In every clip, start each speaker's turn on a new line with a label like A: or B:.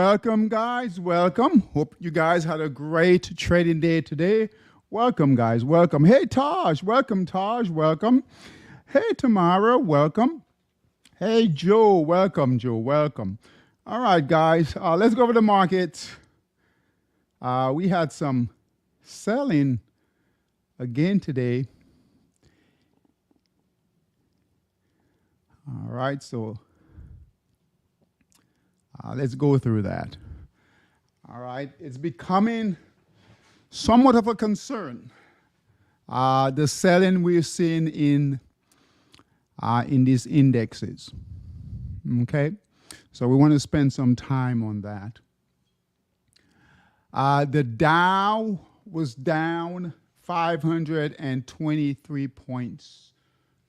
A: welcome, guys. Welcome. Hope you guys had a great trading day today. Welcome, guys. Welcome. Hey, Taj. Welcome, Taj. Welcome. Hey, Tamara. Welcome. Hey, Joe. Welcome, Joe. Welcome. All right, guys. Let's go over the market. We had some selling again today. All right, so let's go through that. All right, it's becoming somewhat of a concern. The selling we're seeing in these indexes. Okay, so we want to spend some time on that. The Dow was down 523 points,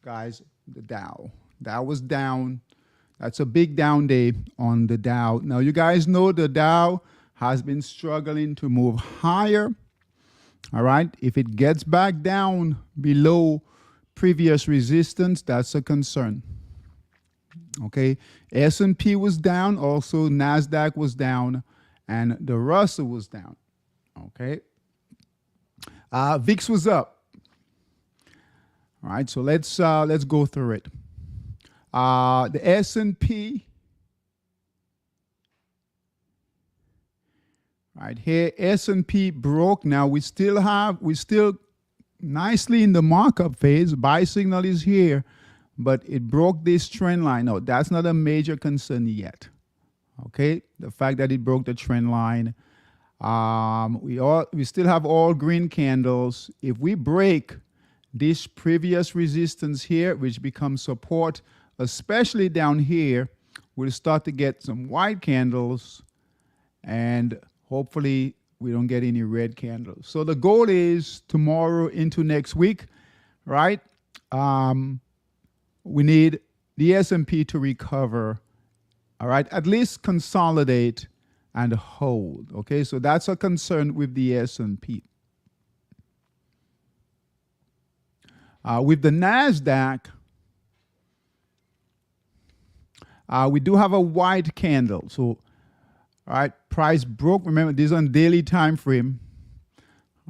A: guys. The Dow was down. That's a big down day on the Dow. Now, you guys know the Dow has been struggling to move higher. All right. If it gets back down below previous resistance, that's a concern. Okay. S&P was down. Also, NASDAQ was down. And the Russell was down. Okay. VIX was up. All right. So let's go through it. The S&P, right here, S&P broke. Now we still nicely in the markup phase. Buy signal is here, but it broke this trend line. No, that's not a major concern yet. Okay, the fact that it broke the trend line. We still have all green candles. If we break this previous resistance here, which becomes support, especially down here, we'll start to get some white candles, and hopefully we don't get any red candles. So the goal is tomorrow into next week, right? We need the S&P to recover, all right? At least consolidate and hold, okay? So that's a concern with the S&P. With the NASDAQ, we do have a white candle. So, all right, price broke. Remember, this is on daily time frame.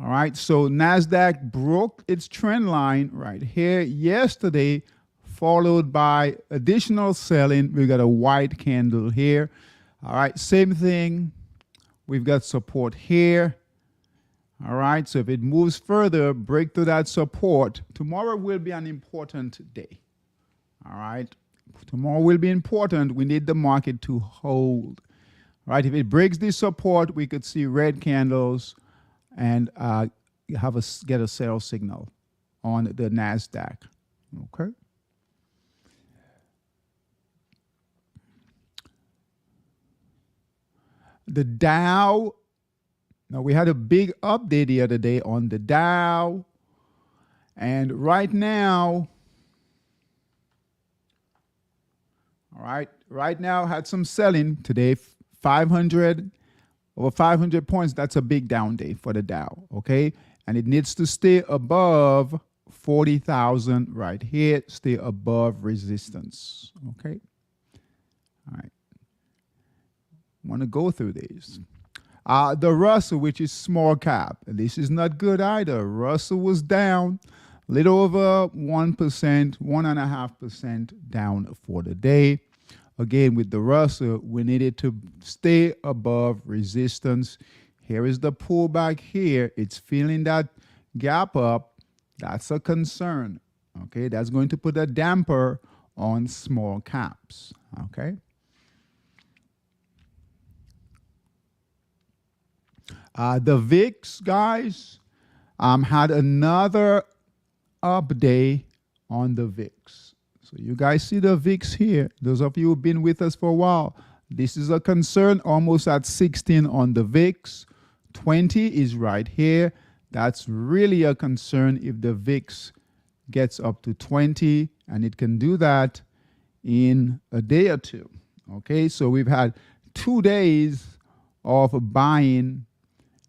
A: All right, so NASDAQ broke its trend line right here yesterday, followed by additional selling. We got a white candle here. All right, same thing. We've got support here. All right, so if it moves further, break through that support. Tomorrow will be an important day. All right. Tomorrow will be important. We need the market to hold. Right? If it breaks this support, we could see red candles and get a sell signal on the NASDAQ. Okay. The Dow. Now, we had a big update the other day on the Dow. And right now, all right now had some selling today, over 500 points. That's a big down day for the Dow, okay? And it needs to stay above 40,000 right here, stay above resistance, okay? All right. Want to go through these. The Russell, which is small cap, this is not good either. Russell was down a little over 1%, 1.5% down for the day. Again, with the Russell, we needed to stay above resistance. Here is the pullback here. It's feeling that gap up. That's a concern. Okay, that's going to put a damper on small caps. Okay. The VIX, guys, had another up day on the VIX. So you guys see the VIX here. Those of you who've been with us for a while, this is a concern, almost at 16 on the VIX. 20 is right here. That's really a concern if the VIX gets up to 20, and it can do that in a day or two. Okay, so we've had 2 days of buying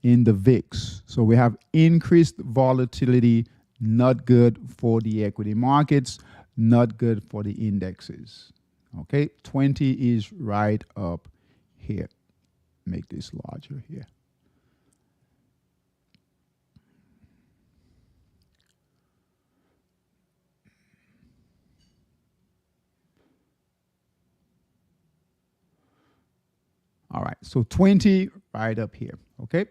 A: in the VIX. So we have increased volatility, not good for the equity markets, not good for the indexes. Okay, 20 is right up here. make this larger here. All right, so 20 right up here, okay?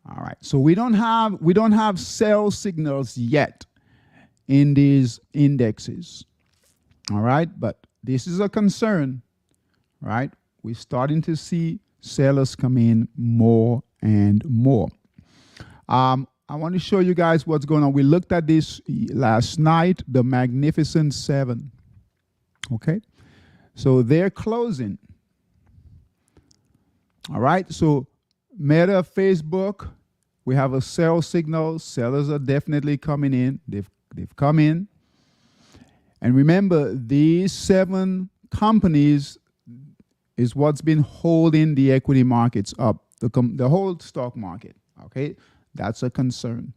A: All right, so we don't have sell signals yet in these indexes. All right, but this is a concern, right? We're starting to see sellers come in more and more. I want to show you guys what's going on. We looked at this last night, the Magnificent Seven. Okay, so they're closing. All right, so Meta, Facebook, we have a sell signal. Sellers are definitely coming in. They've come in. And remember, these 7 companies is what's been holding the equity markets up, the whole stock market, okay? That's a concern,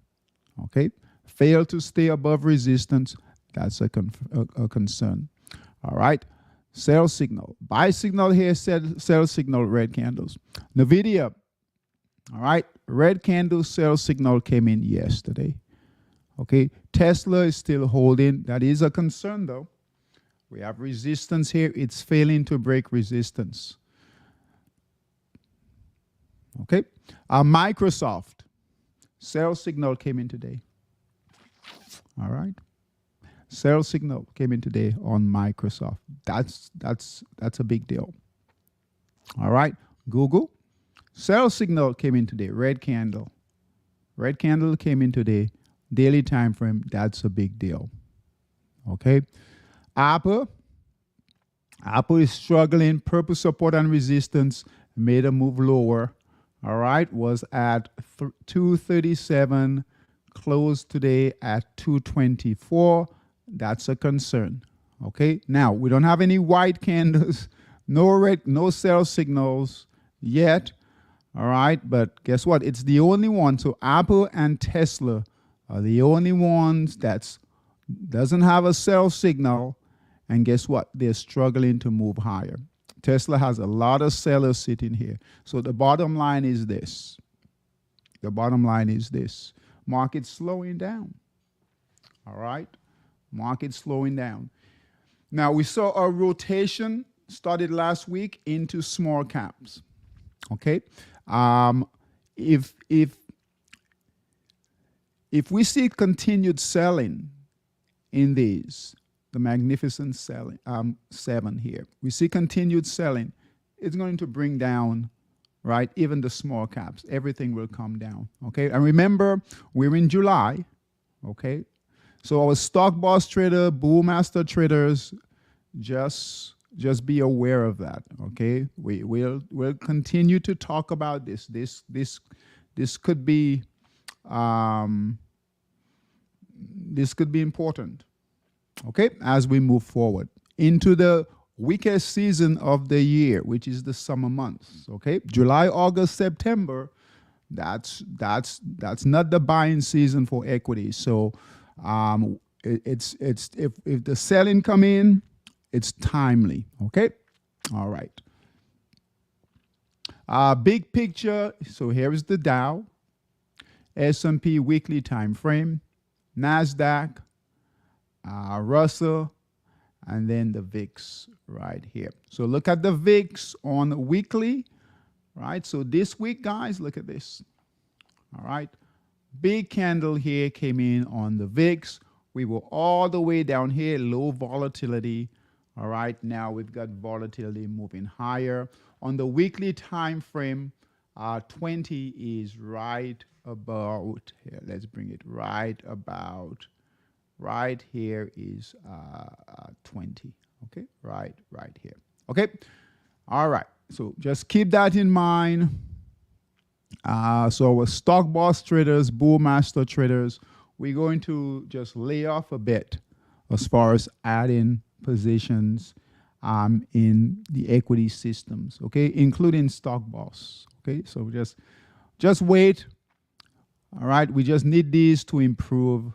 A: okay? Fail to stay above resistance, that's a concern, all right? Sell signal, buy signal here, sell signal, red candles. NVIDIA, all right? Red candle, sell signal came in yesterday. Okay, Tesla is still holding. That is a concern, though. We have resistance here. It's failing to break resistance. Okay, Microsoft, sell signal came in today. All right, sell signal came in today on Microsoft. That's a big deal. All right, Google, sell signal came in today. Red candle came in today. Daily time frame, that's a big deal. Okay. Apple is struggling. Purple support and resistance made a move lower. All right, was at 237, closed today at 224. That's a concern. Okay. Now we don't have any white candles, no sell signals yet. All right, but guess what? It's the only one. So Apple and Tesla are the only ones that doesn't have a sell signal, and guess what? They're struggling to move higher. Tesla has a lot of sellers sitting here. So the bottom line is this. The bottom line is this. Market slowing down. All right? Market slowing down. Now, we saw a rotation started last week into small caps. Okay? If we see continued selling in these, the Magnificent selling, 7 here, we see continued selling, it's going to bring down, right, even the small caps. Everything will come down, okay? And remember, we're in July, okay? So our stock boss trader, bullmaster traders, just be aware of that, okay? We'll continue to talk about this. This could be important, okay, as we move forward into the weakest season of the year, which is the summer months, okay? July, August, September, that's not the buying season for equities. So it's if the selling come in, it's timely, okay? All right. Big picture, so here is the Dow, S&P weekly time frame, NASDAQ, Russell, and then the VIX right here. So look at the VIX on weekly, right? So this week, guys, look at this. All right. Big candle here came in on the VIX. We were all the way down here, low volatility. All right. Now we've got volatility moving higher. On the weekly time frame, 20 is right about here. Let's bring it right about. Right here is 20. Okay, right here. Okay, all right. So just keep that in mind. So our stock boss traders, bullmaster traders, we're going to just lay off a bit as far as adding positions in the equity systems. Okay, including stock boss. Okay, so just wait. All right, we just need these to improve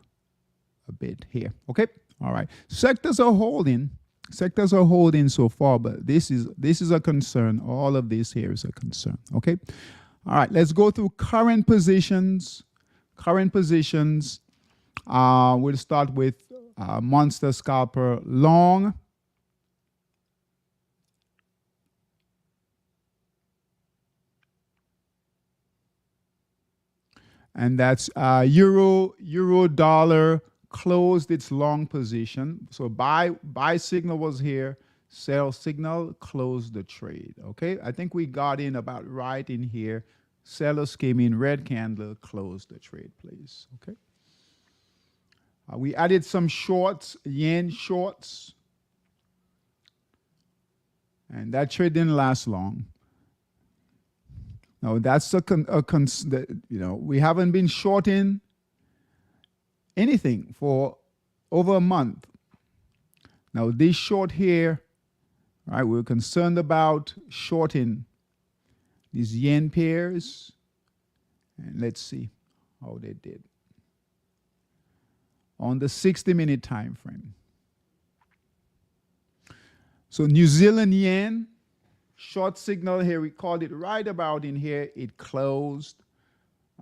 A: a bit here. Okay, all right. Sectors are holding. Sectors are holding so far, but this is a concern. All of this here is a concern. Okay. All right. Let's go through current positions. Current positions. We'll start with Monster Scalper long. And that's euro dollar closed its long position. So buy signal was here, sell signal closed the trade. Okay, I think we got in about right in here. Sellers came in, red candle, closed the trade, please. Okay. We added some shorts, yen shorts, and that trade didn't last long. No, that's we haven't been shorting anything for over a month. Now this short here, right? We're concerned about shorting these yen pairs, and let's see how they did on the 60-minute time frame. So New Zealand yen. Short signal here, we called it right about in here. It closed.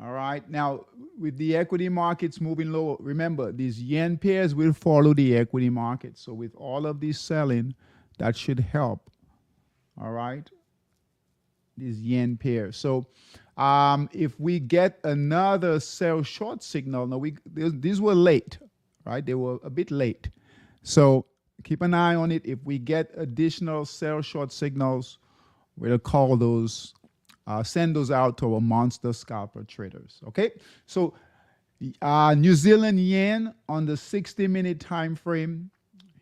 A: All right. Now, with the equity markets moving lower, remember, these yen pairs will follow the equity market. So with all of this selling, that should help. All right. These yen pairs. So if we get another sell short signal, now these were late, right? They were a bit late. So keep an eye on it. If we get additional sell short signals, we'll call those, send those out to our monster scalper traders. Okay, so New Zealand yen on the 60-minute time frame.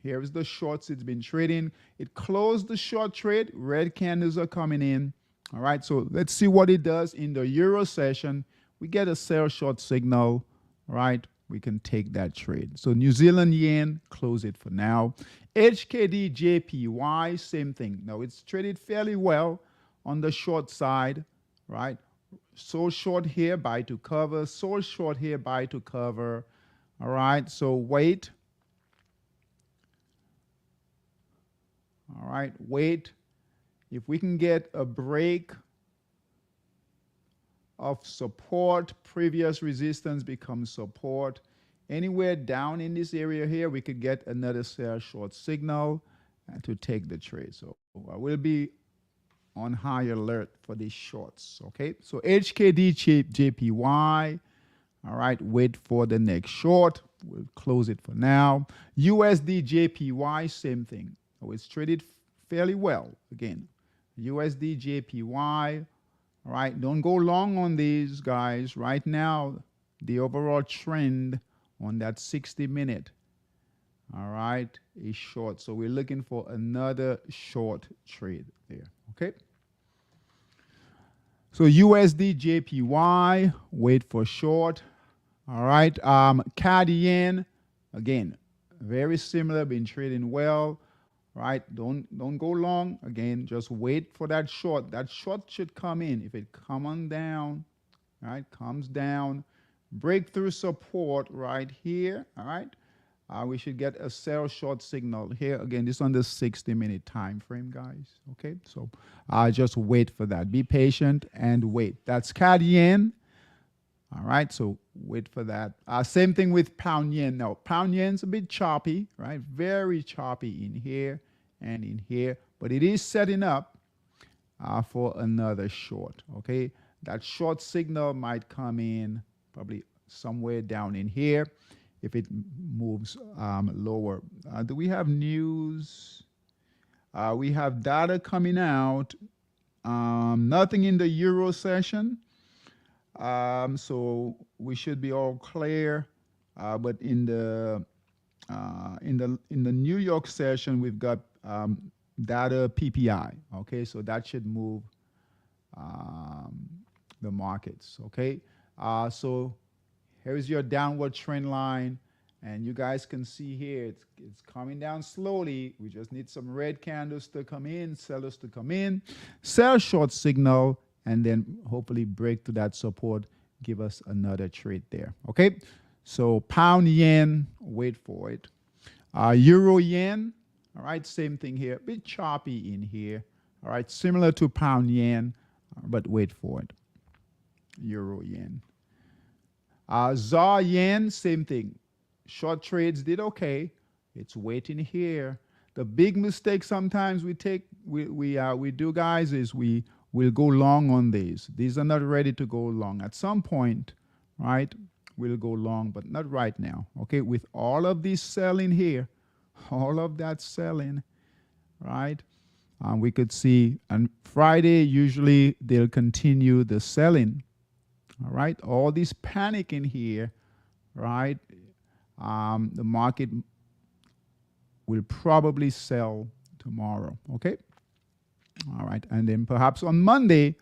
A: Here is the shorts it's been trading. It closed the short trade. Red candles are coming in. All right, so let's see what it does in the euro session. We get a sell short signal, right? We can take that trade. So New Zealand yen, close it for now. HKD JPY, same thing. Now it's traded fairly well on the short side, right? So short here, buy to cover. So short here, buy to cover. All right, so wait. All right, wait. If we can get a break of support, previous resistance becomes support. Anywhere down in this area here, we could get another sell short signal to take the trade. So I will be on high alert for these shorts. Okay, so HKD JPY. All right, wait for the next short. We'll close it for now. USD JPY, same thing. Oh, it's traded fairly well. Again, USD JPY. All right, don't go long on these guys. Right now, the overall trend on that 60-minute, all right, is short. So we're looking for another short trade there, okay? So USD JPY, wait for short. All right, CAD yen, again, very similar, been trading well. Right, don't go long. Again, just wait for that short. That short should come in. If it come on down, right, comes down, breakthrough support right here. All right, we should get a sell short signal here. Again, this on the 60-minute time frame, guys. Okay, so just wait for that. Be patient and wait. That's CAD yen. All right, so wait for that. Same thing with pound yen. Now, pound yen's a bit choppy, right? Very choppy in here and in here, but it is setting up for another short, okay? That short signal might come in probably somewhere down in here if it moves lower. Do we have news? We have data coming out. Nothing in the euro session. So we should be all clear, but in the New York session we've got data PPI. Okay, so that should move the markets. Okay, so here's your downward trend line, and you guys can see here it's coming down slowly. We just need some red candles to come in, sellers to come in, sell short signal, and then hopefully break to that support, give us another trade there. Okay, so pound yen, wait for it. Euro yen, All right, same thing here. A bit choppy in here. All right, similar to pound yen, but wait for it. Euro yen. ZAR yen, same thing. Short trades did okay. It's waiting here. The big mistake sometimes we do, guys, is we will go long on these. These are not ready to go long. At some point, right, we'll go long, but not right now. Okay, with all of this selling here, all of that selling, right? We could see on Friday, usually they'll continue the selling. All right, all this panic in here, right? The market will probably sell tomorrow. Okay. All right, and then perhaps on Monday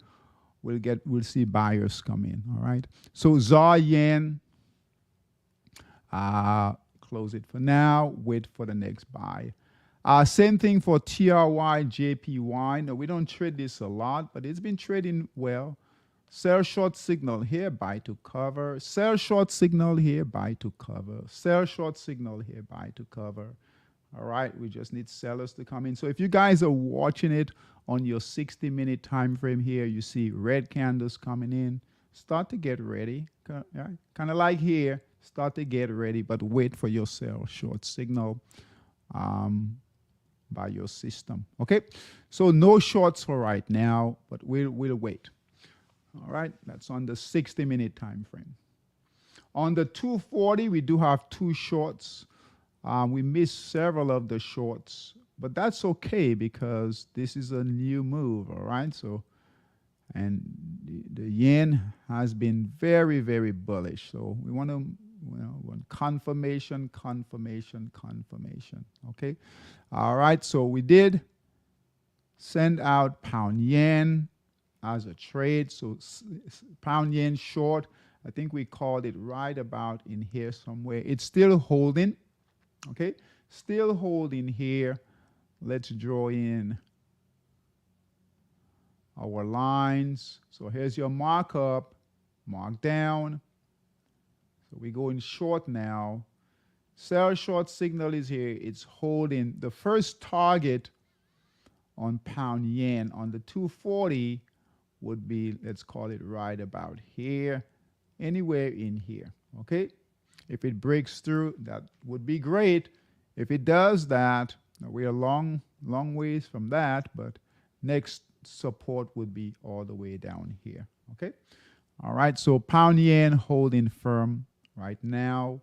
A: we'll see buyers come in. All right. So ZAR yen, close it for now. Wait for the next buy. Same thing for TRY JPY. No, we don't trade this a lot, but it's been trading well. Sell short signal here, buy to cover. Sell short signal here, buy to cover. Sell short signal here, buy to cover. All right, we just need sellers to come in. So if you guys are watching it on your 60-minute time frame here, you see red candles coming in. Start to get ready. Kind of like here, start to get ready, but wait for your sell short signal by your system. Okay, so no shorts for right now, but we'll wait. All right, that's on the 60-minute time frame. On the 240, we do have two shorts. We missed several of the shorts, but that's okay because this is a new move, all right? So, and the yen has been very, very bullish. So we want to, want confirmation, confirmation, confirmation, okay? All right, so we did send out pound yen as a trade. So pound yen short, I think we called it right about in here somewhere. It's still holding. Okay, still holding here. Let's draw in our lines. So here's your markup, mark down. So we go in short now. Sell short signal is here. It's holding. The first target on pound yen on the 240 would be, let's call it right about here, anywhere in here. Okay. If it breaks through, that would be great. If it does that, we are long ways from that, but next support would be all the way down here. Okay. All right. So pound yen holding firm right now.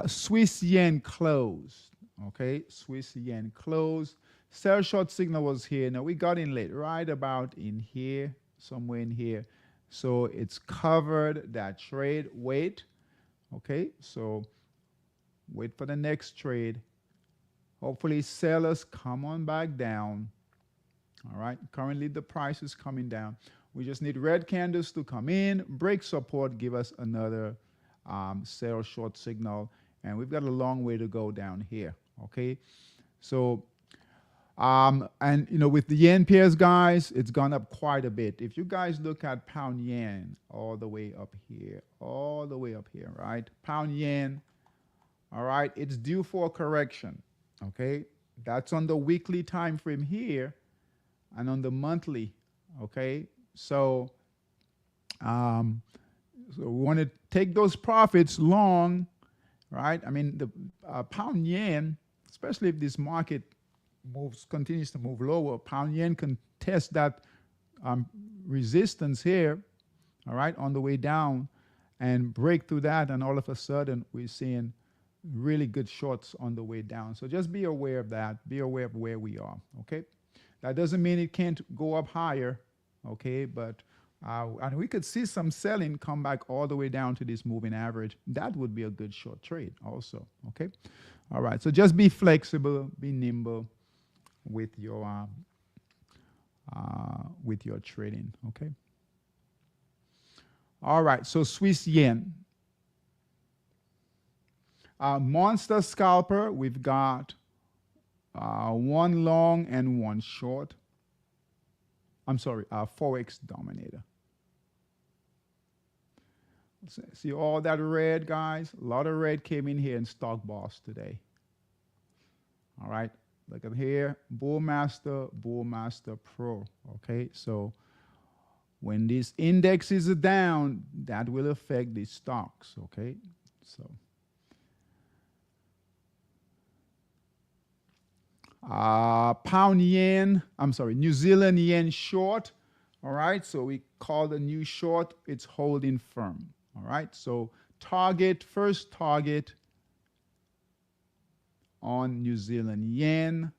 A: Swiss yen closed. Okay. Swiss yen closed. Sell short signal was here. Now we got in late, right about in here, somewhere in here. So it's covered that trade. Wait. Okay, so wait for the next trade. Hopefully sellers come on back down. All right, currently the price is coming down. We just need red candles to come in, break support, give us another sell short signal, and we've got a long way to go down here. Okay, so and with the yen pairs, guys, it's gone up quite a bit. If you guys look at pound yen all the way up here, right? Pound yen, all right, it's due for a correction. Okay, that's on the weekly time frame here, and on the monthly. Okay, so so we want to take those profits long, right? I mean, the pound yen, especially if this market continues to move lower, pound yen can test that resistance here, all right, on the way down, and break through that, and all of a sudden we're seeing really good shorts on the way down. So just be aware of that. Be aware of where we are. Okay, that doesn't mean it can't go up higher. Okay, but and we could see some selling come back all the way down to this moving average. That would be a good short trade also. Okay, all right. So just be flexible, be nimble with your trading. Okay. All right. So Swiss yen. Monster scalper. We've got one long and one short. I'm sorry. Forex dominator. See all that red, guys? A lot of red came in here in stock boss today. All right. Look at here, Bullmaster, Bullmaster Pro. Okay, so when these indexes are down, that will affect the stocks. Okay, so pound yen, I'm sorry, New Zealand yen short. All right, so we call the new short, it's holding firm. All right, so target, first target on New Zealand yen.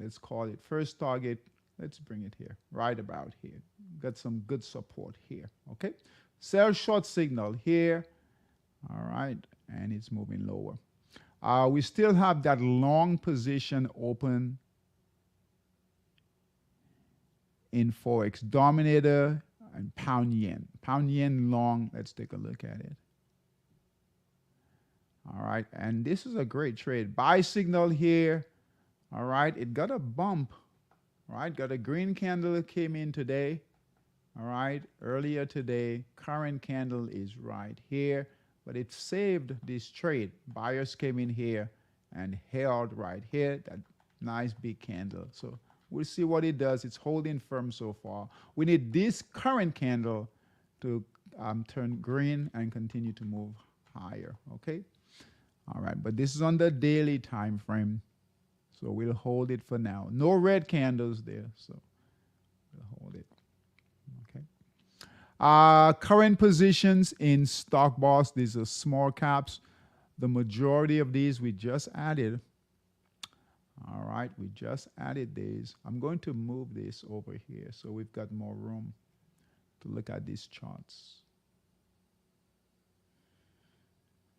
A: Let's call it first target. Let's bring it here, right about here. Got some good support here, okay? Sell short signal here, all right, and it's moving lower. We still have that long position open in Forex, Dominator and pound yen. Pound yen long, let's take a look at it. All right, and this is a great trade. Buy signal here, all right, it got a bump, all right, got a green candle that came in today, all right, earlier today. Current candle is right here, but it saved this trade. Buyers came in here and held right here, that nice big candle. So we'll see what it does. It's holding firm so far. We need this current candle to turn green and continue to move higher, okay? All right, but this is on the daily time frame, so we'll hold it for now. No red candles there, so we'll hold it, okay? Current positions in Stock Boss, these are small caps. The majority of these we just added. All right, we just added these. I'm going to move this over here so we've got more room to look at these charts.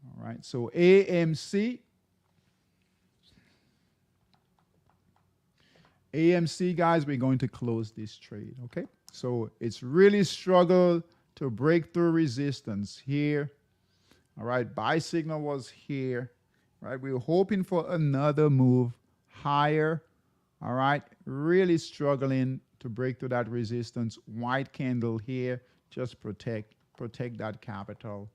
A: All right, so AMC. AMC, guys, we're going to close this trade, okay? So it's really struggled to break through resistance here. All right, buy signal was here, right? We were hoping for another move higher, all right? Really struggling to break through that resistance. White candle here, just protect that capital,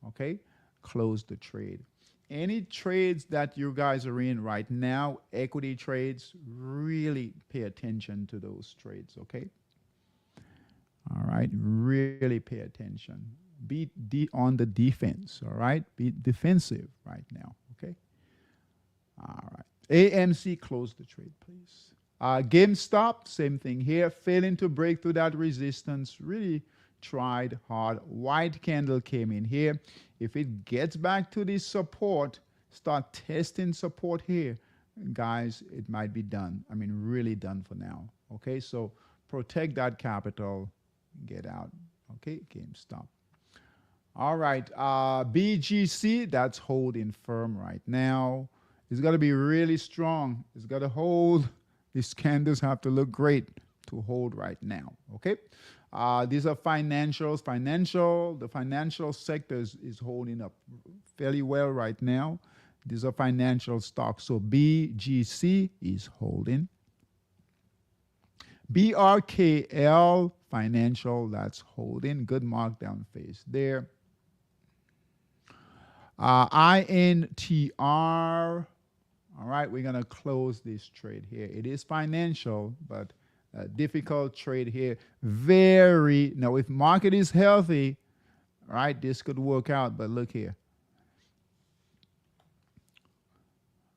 A: okay? Close the trade. Any trades that you guys are in right now, equity trades, really pay attention to those trades, okay? All right, really pay attention. Be on the defense, all right? Be defensive right now, okay? All right. AMC, close the trade, please. GameStop, same thing here. Failing to break through that resistance. Really tried hard. White candle came in here. If it gets back to this support, start testing support here, guys, it might be done. I mean, really done for now. Okay, so protect that capital. Get out. Okay, GameStop. All right, BGC, that's holding firm right now. It's got to be really strong. It's got to hold. These candles have to look great to hold right now, okay? These are financials. The financial sector is holding up fairly well right now. These are financial stocks. So BGC is holding. BRKL, financial, that's holding. Good markdown phase there. INTR. All right, we're going to close this trade here. It is financial, but a difficult trade here. Now, if market is healthy, right, this could work out, but look here.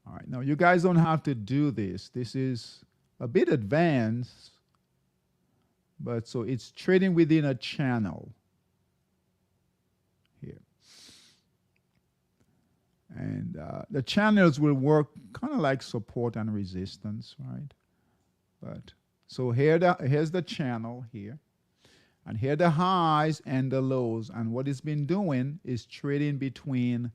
A: All right, now you guys don't have to do this. This is a bit advanced, but so it's trading within a channel here. And the channels will work kind of like support and resistance, right? But so here's the channel here. And here are the highs and the lows. And what it's been doing is trading between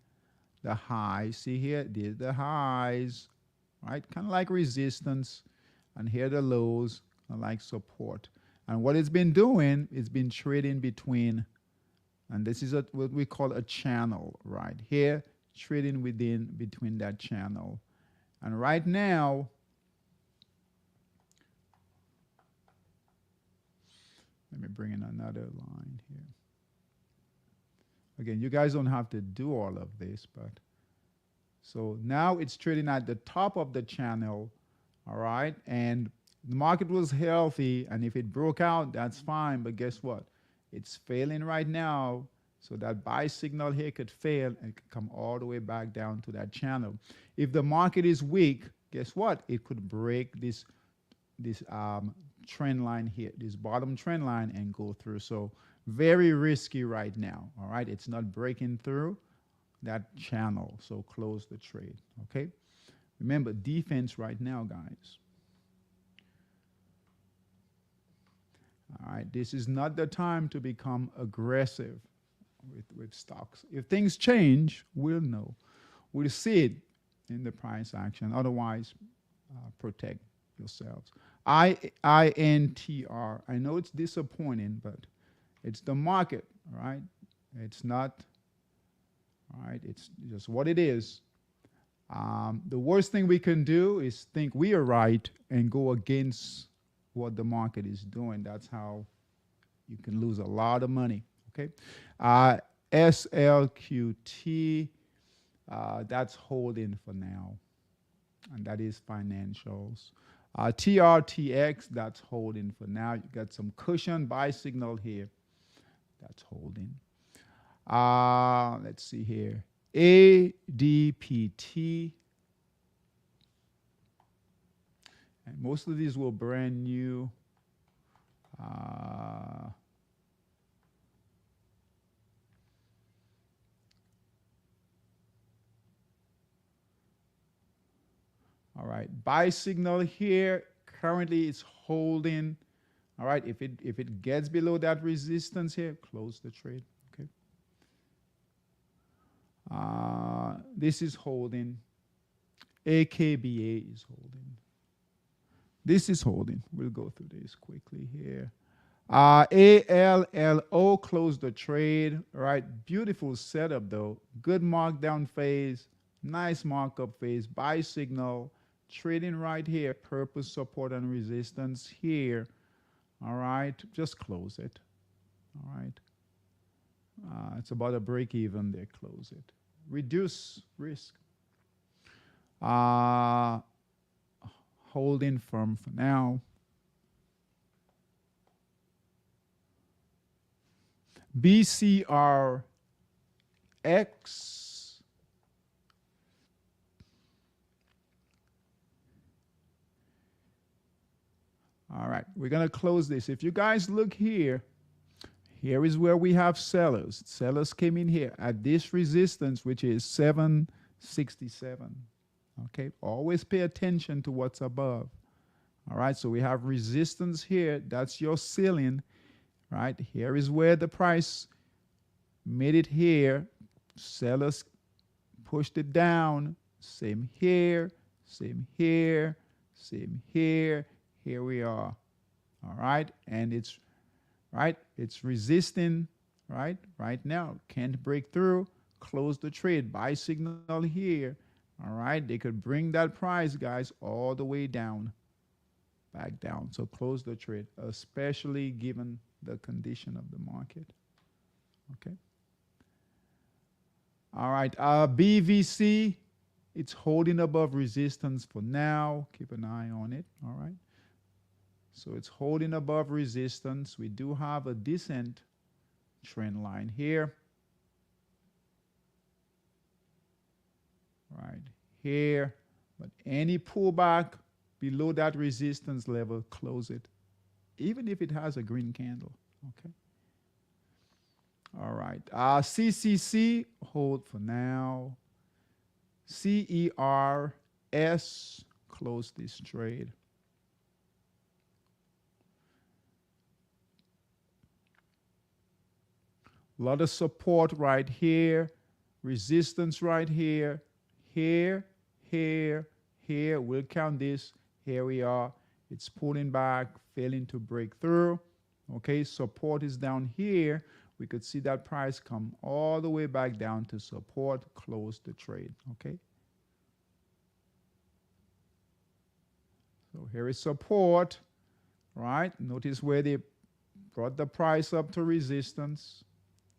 A: the highs. See here, these are the highs, right? Kind of like resistance. And here are the lows, kind of like support. And what it's been doing, it's been trading between, and this is what we call a channel right here, trading between that channel. And right now, let me bring in another line here. Again, you guys don't have to do all of this, but so now it's trading at the top of the channel, All right. And the market was healthy. And if it broke out, that's fine. But guess what? It's failing right now. So that buy signal here could fail and could come all the way back down to that channel. If the market is weak, guess what? It could break this trend line here, this bottom trend line, and go through. So very risky right now. All right. It's not breaking through that channel. So close the trade. Okay. Remember, defense right now, guys. All right, this is not the time to become aggressive with stocks. If things change, we'll know. We'll see it in the price action. Otherwise, protect yourselves. INTR. I know it's disappointing, but it's the market, right? It's not, all right, it's just what it is. The worst thing we can do is think we are right and go against what the market is doing. That's how you can lose a lot of money. Okay. SLQT, that's holding for now. And that is financials. TRTX, that's holding for now. You got some cushion buy signal here. That's holding. Let's see here. ADPT. And most of these were brand new. All right, buy signal here. Currently it's holding. All right, if it gets below that resistance here, close the trade. Okay. This is holding. AKBA is holding. This is holding. We'll go through this quickly here. ALLO closed the trade. All right, beautiful setup though. Good markdown phase, nice markup phase, buy signal, trading right here, purpose support and resistance here. All right, just close it. All right. It's about a break even there, close it. Reduce risk. Holding firm for now. BCRX. All right, we're going to close this. If you guys look here, here is where we have sellers. Sellers came in here at this resistance, which is 767. Okay, always pay attention to what's above. All right, so we have resistance here. That's your ceiling, right? Here is where the price made it here. Sellers pushed it down. Same here, same here, same here. Here we are. All right, and it's right. It's resisting, right? Right now, can't break through. Close the trade. Buy signal here. All right, they could bring that price, guys, all the way down, back down. So close the trade, especially given the condition of the market. Okay. All right, BVC, it's holding above resistance for now. Keep an eye on it. All right. So it's holding above resistance. We do have a decent trend line here. Right here, but any pullback below that resistance level, close it, even if it has a green candle. Okay. All right. CCC, hold for now. CERS, close this trade. A lot of support right here, resistance right here. Here, here, here, we'll count this. Here we are. It's pulling back, failing to break through. Okay, support is down here. We could see that price come all the way back down to support, close the trade. Okay. So here is support, right? Notice where they brought the price up to resistance.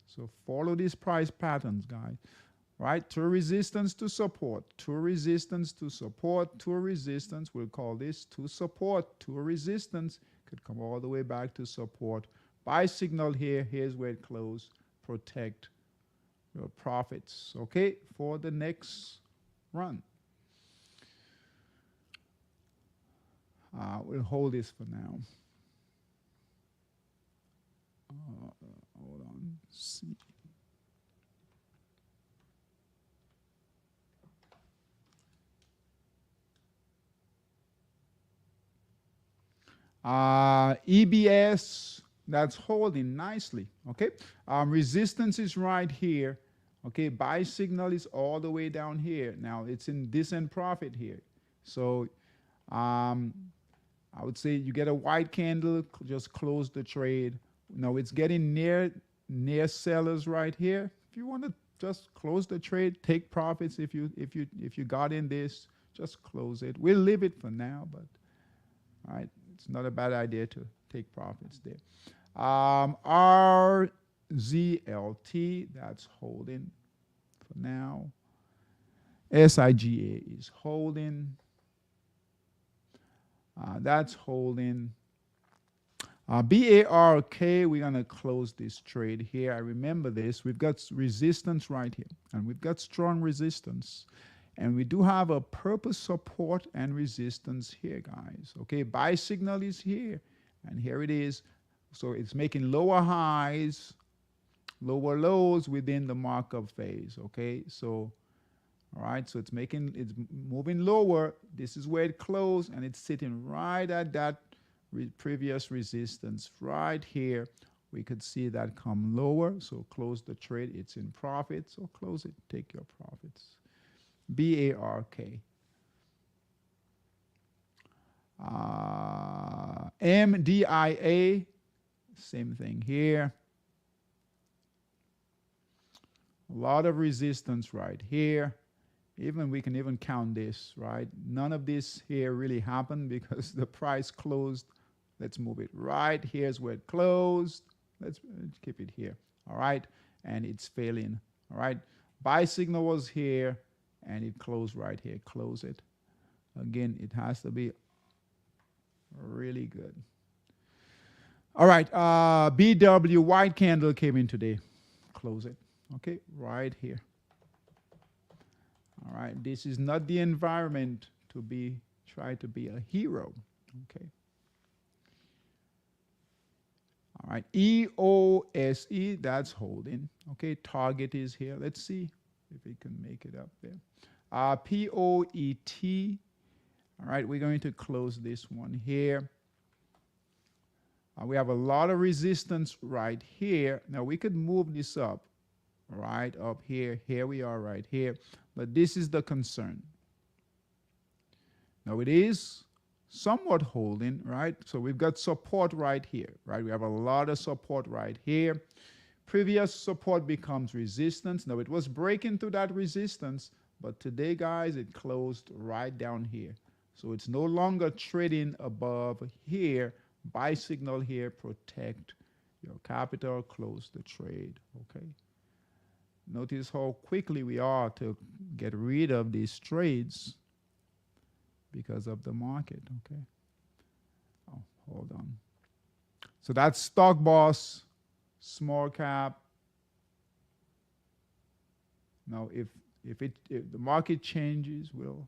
A: So follow these price patterns, guys. right? To resistance to support, to resistance to support, to resistance. We'll call this to support, to resistance. Could come all the way back to support. Buy signal here. Here's where it closed. Protect your profits, okay, for the next run. We'll hold this for now. Hold on. See. EBS, that's holding nicely, okay? Resistance is right here, okay? Buy signal is all the way down here. Now, it's in this end profit here. So, I would say you get a white candle, just close the trade. No, it's getting near sellers right here. If you want to just close the trade, take profits. If you got in this, just close it. We'll leave it for now, but all right, it's not a bad idea to take profits there. RZLT, that's holding for now. SIGA is holding. That's holding. BARK, we're going to close this trade here. I remember this. We've got resistance right here, and we've got strong resistance. And we do have a purpose support and resistance here, guys. Okay, buy signal is here, and here it is. So it's making lower highs, lower lows within the markup phase. Okay, so all right, so it's moving lower. This is where it closed, and it's sitting right at that previous resistance right here. We could see that come lower, so close the trade. It's in profit, so close it, take your profits. BARK. MDIA, same thing here. A lot of resistance right here. We can even count this, right? None of this here really happened because the price closed. Let's move it right. Here's where it closed. Let's keep it here. All right. And it's failing. All right. Buy signal was here and it closed right here. Close it. Again, it has to be really good. All right. BW white candle came in today. Close it. Okay. Right here. All right. This is not the environment to try to be a hero. Okay. All right, EOSE, that's holding. Okay, target is here. Let's see if we can make it up there. POET. All right, we're going to close this one here. We have a lot of resistance right here. Now, we could move this up, right up here. Here we are right here. But this is the concern. Now, it is somewhat holding, right? So we've got support right here, right? We have a lot of support right here. Previous support becomes resistance. Now it was breaking through that resistance, but today, guys, it closed right down here. So it's no longer trading above here. Buy signal here, protect your capital, close the trade, okay? Notice how quickly we are to get rid of these trades because of the market, okay? Oh, hold on. So that's Stock Boss, small cap. Now, if the market changes, we'll.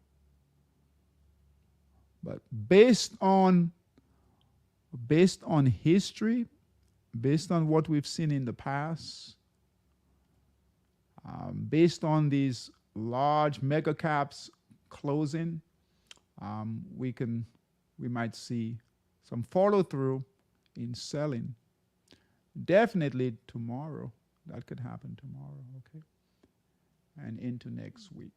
A: But based on history, based on what we've seen in the past, based on these large mega caps closing, we might see some follow through in selling. Definitely tomorrow. That could happen tomorrow, okay? And into next week.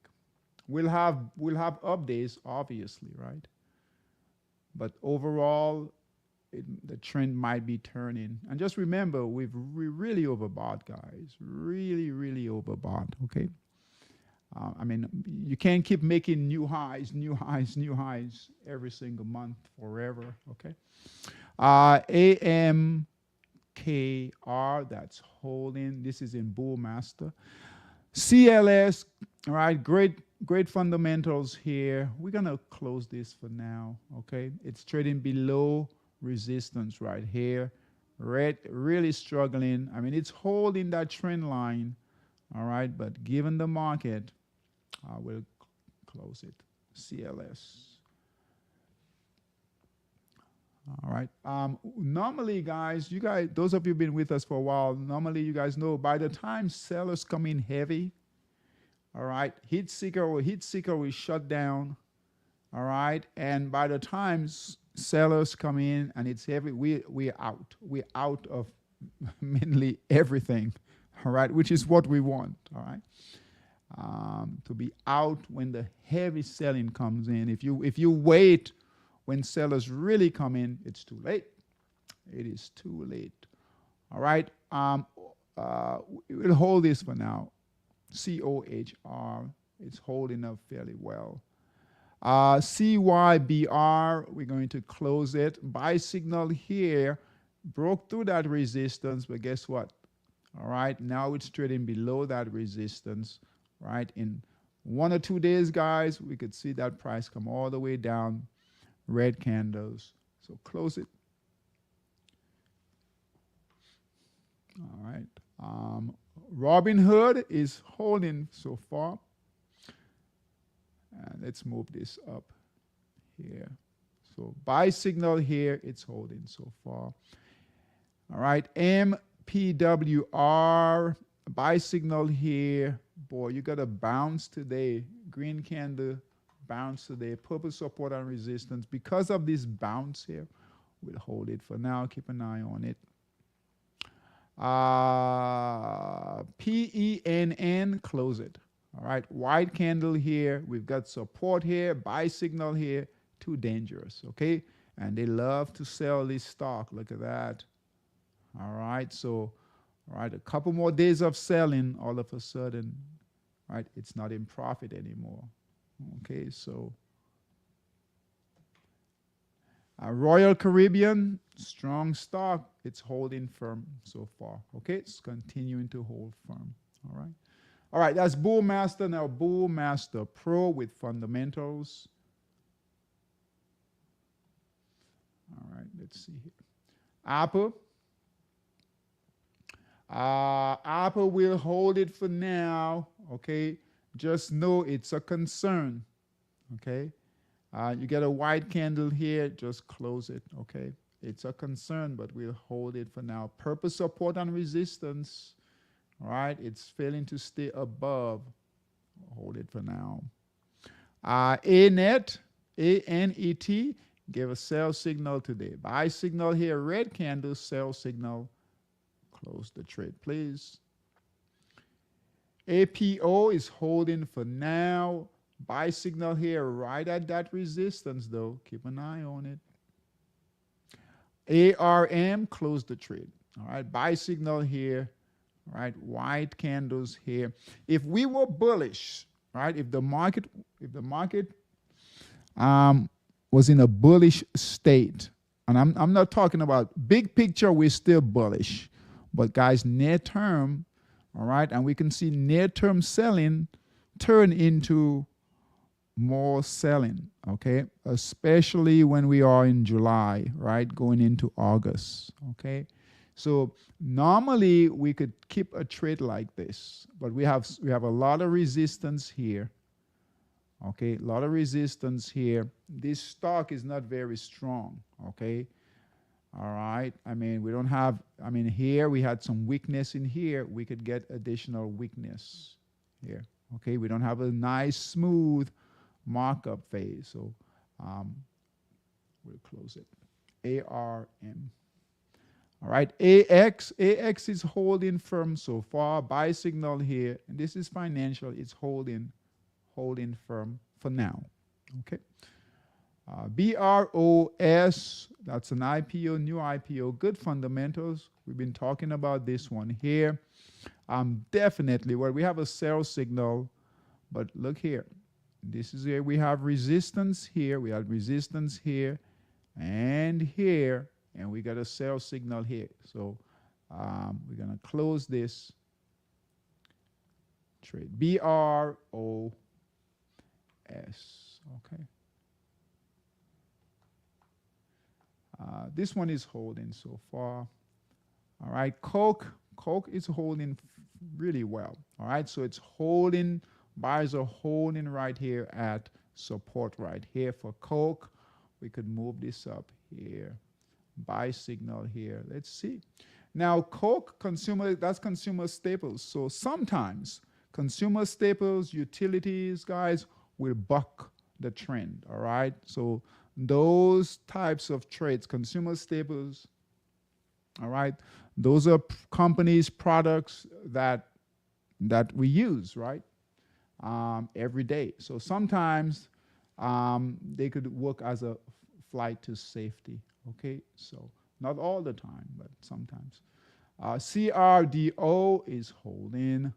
A: We'll have updates, obviously, right? But overall, the trend might be turning. And just remember, we really overbought, guys. Really, really overbought, okay? I mean, you can't keep making new highs every single month forever, okay? AMKR, that's holding. This is in Bull Master. CLS, all right, great fundamentals here. We're gonna close this for now, okay? It's trading below resistance right here. Red really struggling. I mean, it's holding that trend line, all right, but given the market, I will close it. CLS. All right. Normally, guys, those of you who've been with us for a while, normally you guys know by the time sellers come in heavy, all right, heat seeker will shut down, all right, and by the time sellers come in and it's heavy, we're out of mainly everything, all right, which is what we want, all right. To be out when the heavy selling comes in. If you wait when sellers really come in, it's too late. It is too late. All right. We'll hold this for now. COHR. It's holding up fairly well. CYBR. We're going to close it. Buy signal here. Broke through that resistance, but guess what? All right. Now it's trading below that resistance. Right. In 1 or 2 days, guys, we could see that price come all the way down. Red candles. So close it. All right. Robinhood is holding so far. And let's move this up here. So buy signal here, it's holding so far. All right. MPWR, buy signal here. Boy, you got a bounce today. Green candle. Bounce today, purple support and resistance. Because of this bounce here, we'll hold it for now. Keep an eye on it. PENN, close it. All right, white candle here. We've got support here, buy signal here. Too dangerous, okay? And they love to sell this stock. Look at that. All right, so, all right, a couple more days of selling, all of a sudden, right, it's not in profit anymore. Okay, so Royal Caribbean, strong stock. It's holding firm so far. Okay, it's continuing to hold firm. All right. All right, that's Bull Master. Now, Bull Master Pro with fundamentals. All right, let's see here. Apple. Apple will hold it for now. Okay. Just know it's a concern, okay? You get a white candle here, just close it, okay? It's a concern, but we'll hold it for now. Purple support and resistance, all right? It's failing to stay above. Hold it for now. ANET, A-N-E-T, gave a sell signal today. Buy signal here, red candle, sell signal. Close the trade, please. APO is holding for now. Buy signal here right at that resistance, though. Keep an eye on it. ARM, close the trade. All right, buy signal here. All right, white candles here. If we were bullish, right, if the market was in a bullish state, and I'm not talking about big picture, we're still bullish. But guys, near term, all right, and we can see near-term selling turn into more selling, okay, especially when we are in July, right, going into August, okay. So normally we could keep a trade like this, but we have a lot of resistance here, okay, a lot of resistance here. This stock is not very strong, okay. All right. I mean, we don't have, I mean, here we had some weakness in here. We could get additional weakness here. Okay. We don't have a nice, smooth markup phase. So we'll close it. ARM. All right. AX is holding firm so far. Buy signal here. And this is financial. It's holding firm for now. Okay. BROS, that's an IPO, new IPO, good fundamentals. We've been talking about this one here. Definitely, well, we have a sell signal, but look here. This is where we have resistance here. We have resistance here and here, and we got a sell signal here. So we're going to close this. trade. BROS. Okay. This one is holding so far. All right. Coke is holding really well. All right. So it's holding. Buyers are holding right here at support right here for Coke. We could move this up here. Buy signal here. Let's see. Now, Coke, that's consumer staples. So sometimes consumer staples, utilities, guys, will buck the trend. All right. So those types of trades, consumer staples, all right, those are companies, products that we use, right, every day. So sometimes they could work as a flight to safety. Okay, so not all the time, but sometimes. CRDO is holding.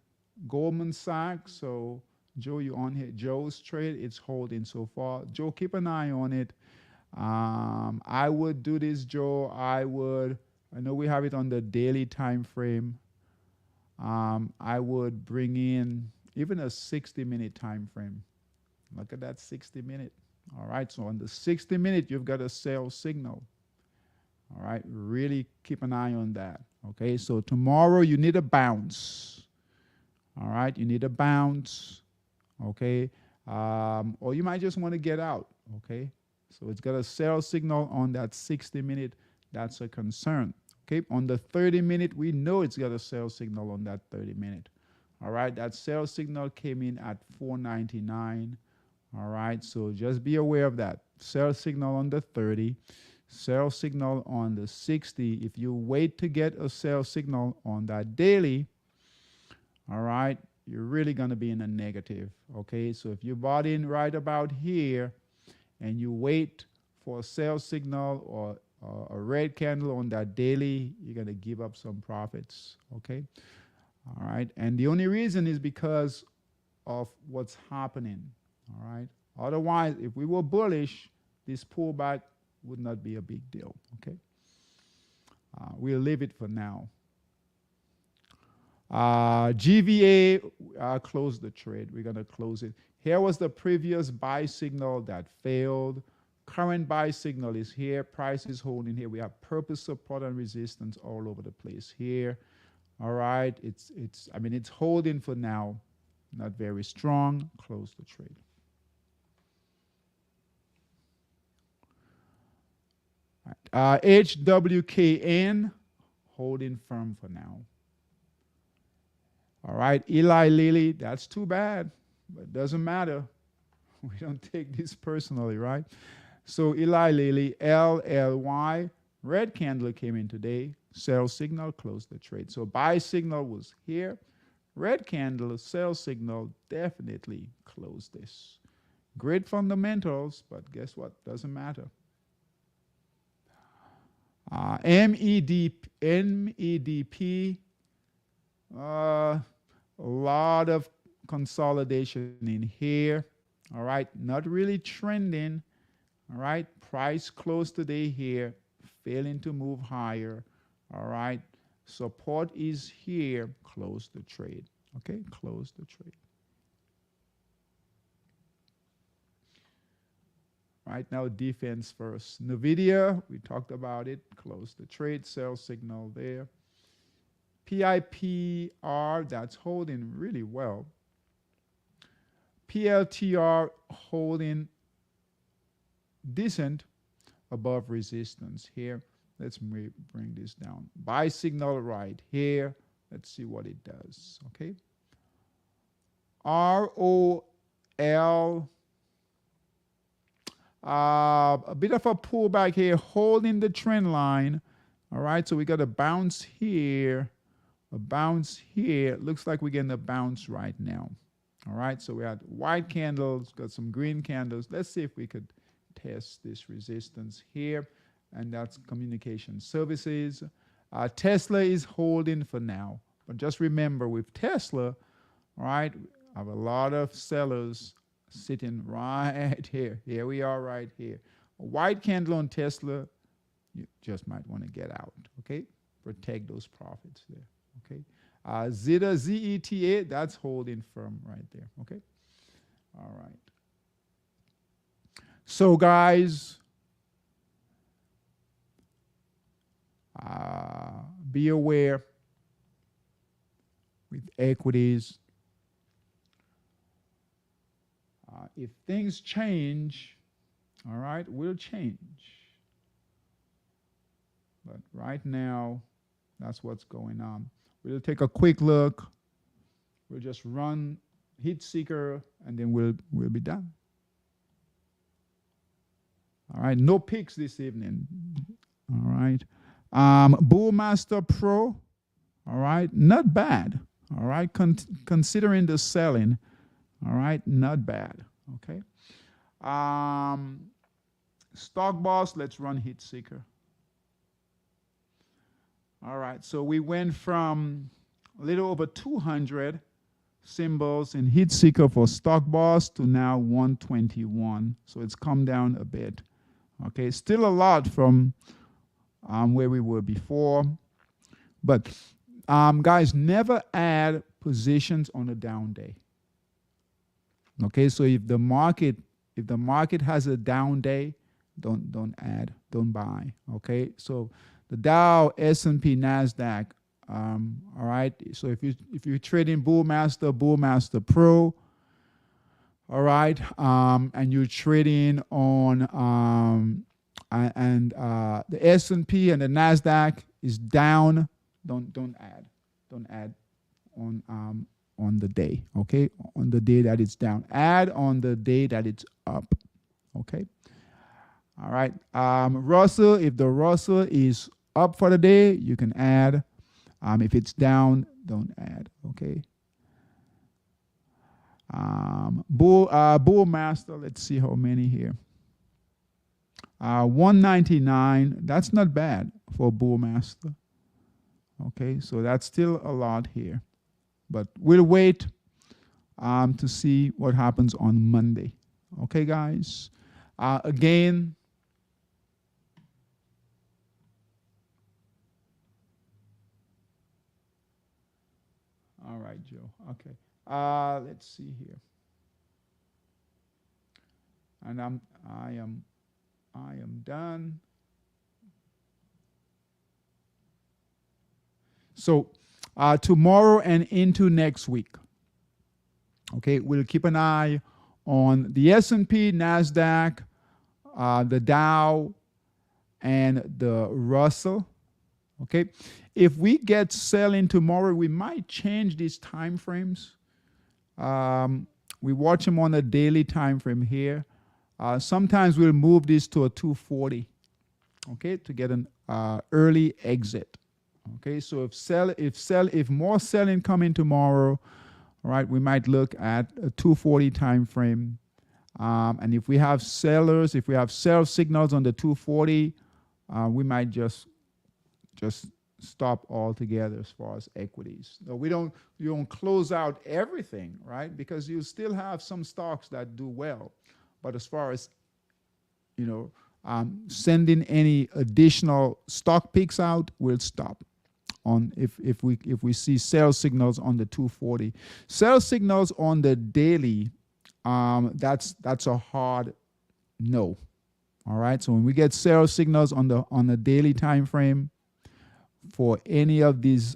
A: Goldman Sachs. So Joe, you on here? Joe's trade, it's holding so far. Joe, keep an eye on it. I would do this, Joe. I know we have it on the daily time frame. I would bring in even a 60-minute time frame. Look at that 60-minute. All right, so on the 60-minute, you've got a sell signal. All right, really keep an eye on that. Okay, so tomorrow you need a bounce. All right, you need a bounce. Okay, or you might just want to get out. Okay, so it's got a sell signal on that 60-minute. That's a concern. Okay, on the 30-minute, we know it's got a sell signal on that 30-minute. All right, that sell signal came in at 499. All right, so just be aware of that. Sell signal on the 30, sell signal on the 60. If you wait to get a sell signal on that daily, all right, you're really going to be in a negative. Okay, so if you bought in right about here and you wait for a sell signal or a red candle on that daily, you're going to give up some profits. Okay, all right, and the only reason is because of what's happening. All right. Otherwise, if we were bullish, this pullback would not be a big deal. Okay. We'll leave it for now. GVA closed the trade. We're going to close it. Here was the previous buy signal that failed. Current buy signal is here. Price is holding here. We have purpose support and resistance all over the place here. All right. It's holding for now. Not very strong. Close the trade. HWKN holding firm for now. All right, Eli Lilly, that's too bad, but it doesn't matter. We don't take this personally, right? So Eli Lilly, LLY, red candle came in today. Sell signal, closed the trade. So buy signal was here. Red candle, sell signal, definitely close this. Great fundamentals, but guess what? Doesn't matter. MEDP, a lot of consolidation in here. All right, not really trending. All right, price closed today here, failing to move higher. All right, support is here. Close the trade. Okay, close the trade. Right now, defense first. NVIDIA, we talked about it. Close the trade, sell signal there. PIPR, that's holding really well. PLTR holding decent above resistance here. Let's bring this down. Buy signal right here. Let's see what it does. Okay. ROL. A bit of a pullback here, holding the trend line. All right, so we got a bounce here, a bounce here. Looks like we're getting a bounce right now. All right, so we had white candles, got some green candles. Let's see if we could test this resistance here, and that's communication services. Tesla is holding for now, but just remember with Tesla, all right, I have a lot of sellers sitting right here. Here we are right here. A white candle on Tesla, you just might want to get out, okay? Protect those profits there, okay? Zeta, ZETA, that's holding firm right there. Okay. All right. So guys, be aware with equities. If things change, all right, we'll change. But right now, that's what's going on. We'll take a quick look. We'll just run heat seeker, and then we'll be done. All right, no picks this evening. All right. Bullmaster Pro, all right, not bad. All right, considering the selling, all right, not bad. Okay. Stock Boss, let's run heat seeker. All right, so we went from a little over 200 symbols in heat seeker for Stock Boss to now 121. So it's come down a bit. Okay, still a lot from where we were before. But guys, never add positions on a down day. Okay, so if the market has a down day, don't add, don't buy. Okay, so the Dow, S&P, Nasdaq. All right. So if you're trading Bullmaster Pro, all right, and you're trading on the S&P and the Nasdaq is down, don't add on the day. Okay, on the day that it's down. Add on the day that it's up. Okay. All right. Russell, if the Russell is up for the day, you can add. If it's down, don't add. Okay. Bullmaster, let's see how many here. 199. That's not bad for Bullmaster. Okay, so that's still a lot here, but we'll wait to see what happens on Monday. Okay, guys. Again. All right, Joe. Okay. Let's see here. And I am done. So tomorrow and into next week, okay, we'll keep an eye on the S&P, Nasdaq, the Dow, and the Russell. Okay, if we get selling tomorrow, we might change these time frames. We watch them on a daily time frame here. Sometimes we'll move this to a 240, okay, to get an early exit. Okay, so if more selling coming tomorrow, all right, we might look at a 240 time frame. And if we have sellers, if we have sell signals on the 240, we might just stop altogether as far as equities. No, you don't close out everything, right? Because you still have some stocks that do well. But as far as, sending any additional stock picks out, we'll stop on if we see sell signals on the 240. Sell signals on the daily, that's a hard no. All right. So when we get sell signals on the daily time frame for any of these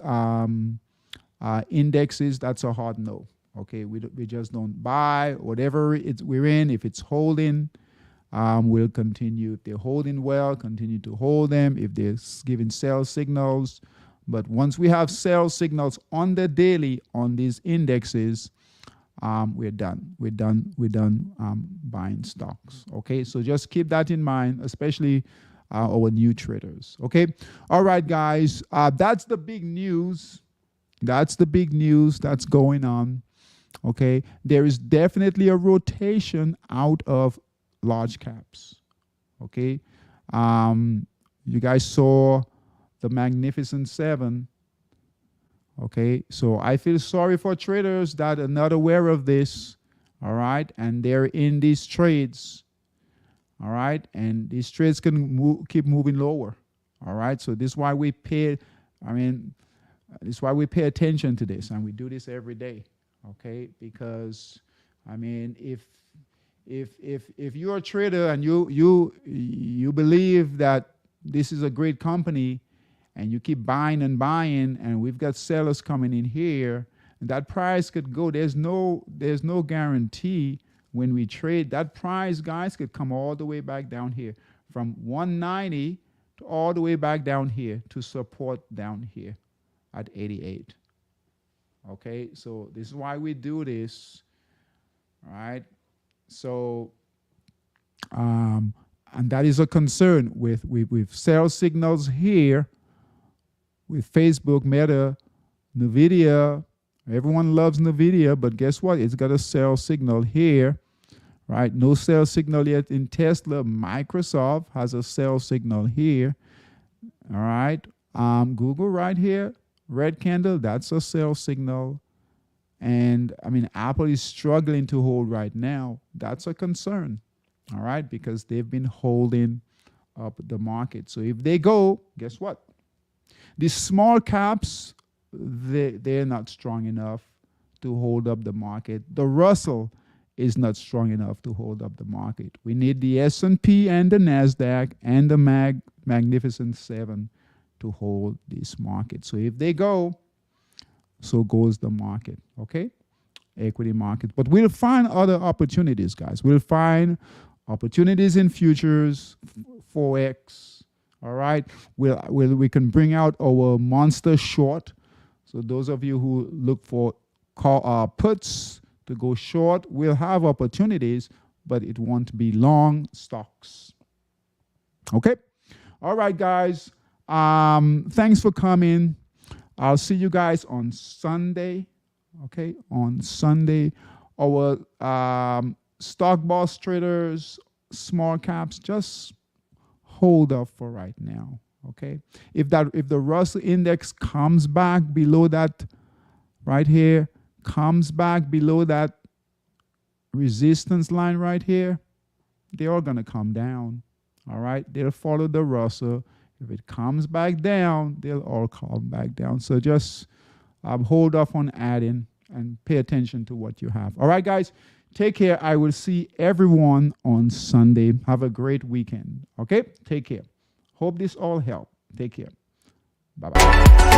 A: indexes, that's a hard no. Okay, we just don't buy whatever we're in. If it's holding, we'll continue. If they're holding well, continue to hold them. If they're giving sell signals, but once we have sell signals on the daily on these indexes, we're done. We're done buying stocks. Okay, so just keep that in mind, especially our new traders. Okay, all right, guys. That's the big news. That's the big news that's going on. Okay, there is definitely a rotation out of large caps. Okay, you guys saw the Magnificent Seven. Okay, so I feel sorry for traders that are not aware of this. All right, and they're in these trades. All right, and these trades can keep moving lower. All right, so this is why we pay. I mean, That's why we pay attention to this, and we do this every day, okay? Because, I mean, if you're a trader and you believe that this is a great company, and you keep buying and buying, and we've got sellers coming in here, and that price could go. There's no guarantee when we trade. That price, guys, could come all the way back down here from 190 to all the way back down here to support down here at 88. Okay, so this is why we do this, all right? So, and that is a concern with sell signals here with Facebook, Meta, NVIDIA. Everyone loves NVIDIA, but guess what? It's got a sell signal here, right? No sell signal yet in Tesla. Microsoft has a sell signal here, all right? Google right here, red candle, that's a sell signal. And I mean, Apple is struggling to hold right now. That's a concern, all right? Because they've been holding up the market. So if they go, guess what? These small caps, they're not strong enough to hold up the market. The Russell is not strong enough to hold up the market. We need the S&P and the NASDAQ and the Magnificent Seven to hold this market. So if they go, so goes the market, okay? Equity market. But we'll find other opportunities, guys. We'll find opportunities in futures, Forex, all right? We can bring out our monster short. So those of you who look for puts to go short, we'll have opportunities, but it won't be long stocks. Okay? All right, guys. Thanks for coming. I'll see you guys on Sunday, okay? On Sunday, our stock boss traders, small caps, just hold up for right now, okay? If the Russell index comes back below that right here, comes back below that resistance line right here, they're all gonna come down, all right? They'll follow the Russell. If it comes back down, they'll all come back down. So just hold off on adding and pay attention to what you have. All right, guys, take care. I will see everyone on Sunday. Have a great weekend. Okay, take care. Hope this all helped. Take care. Bye-bye.